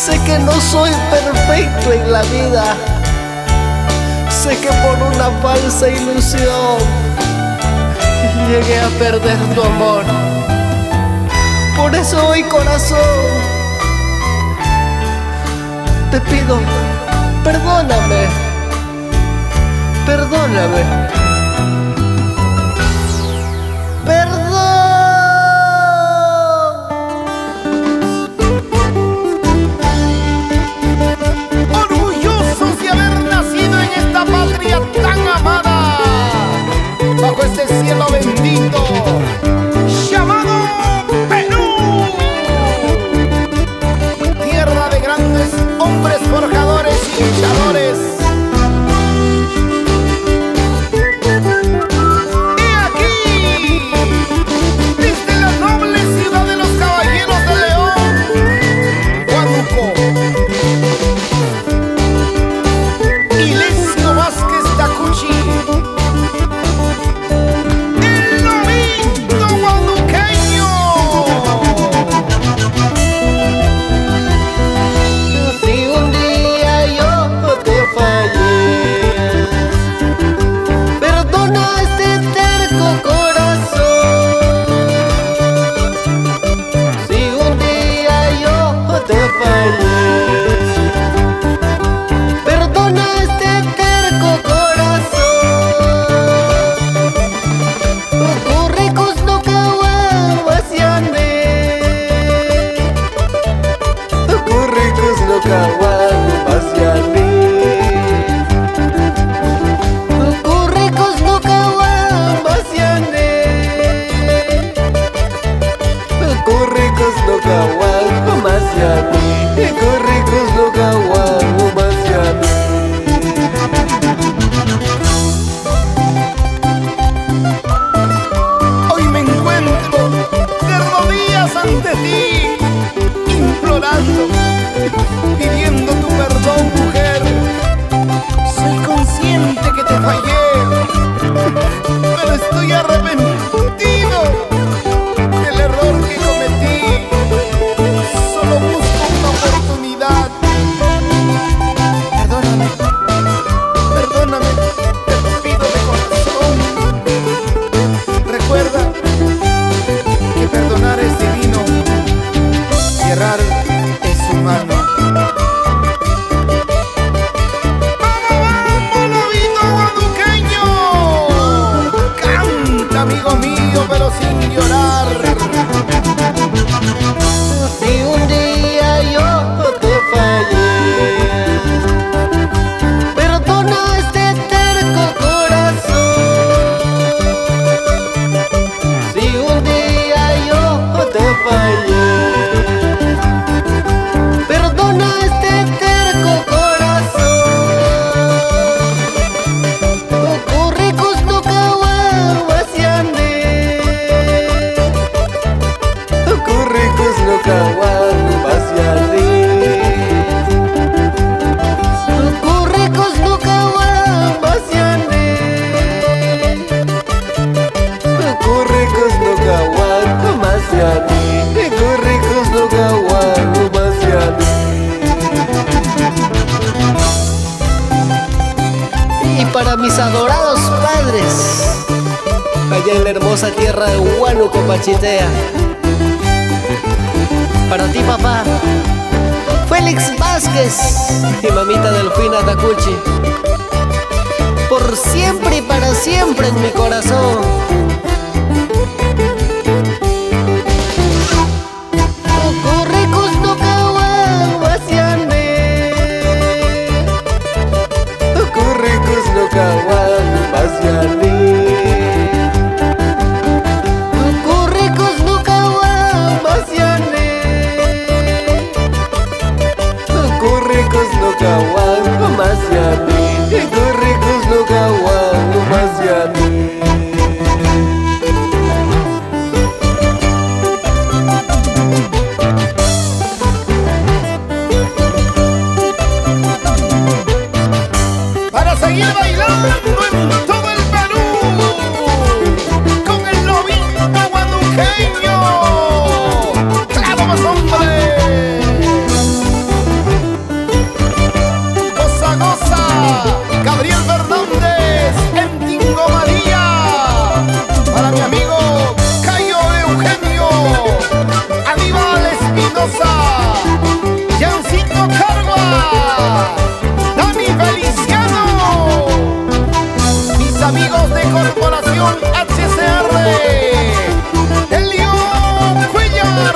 Sé que no soy perfecto en la vida. Sé que por una falsa ilusión llegué a perder tu amor. Por eso hoy, corazón, te pido, perdóname, perdóname. Orgullosos de haber nacido en esta patria tan amada, bajo este cielo bendito llamado Perú, tierra de grandes hombres forjadores y luchadores. Hoy me encuentro de rodillas ante ti, implorando, pidiendo tu perdón, mujer. Soy consciente que te fallé, pero estoy arrepentido del error que cometí. Solo busco una oportunidad. Perdóname, perdóname, te lo pido de corazón. Recuerda que perdonar es divino y errar es humano. ¡Vamos, lobito guaduqueño! Canta, amigo mío, pero sin llorar. Si un día yo te fallé, perdona este terco corazón. Si un día yo te fallé, perdona este terco corazón. Ocurricos no caguan vaciane, ocurricos no caguan vaciane. Ocurricos no caguan vaciane, ocurricos no caguan vaciane, ocurricos no caguan vaciane. Y para mis adorados padres, allá en la hermosa tierra de Huánuco, Pachitea. Para ti, papá, Félix Vázquez y mamita Delfina Tacuchi. Por siempre y para siempre en mi corazón. Ocurricos no caguan vaciane, ocurricos no caguan vaciane. Ocurricos no caguan vaciane, ocurricos no caguan vaciane, ocurricos no caguan vaciane. Corporación HCR. Elio Cuellar.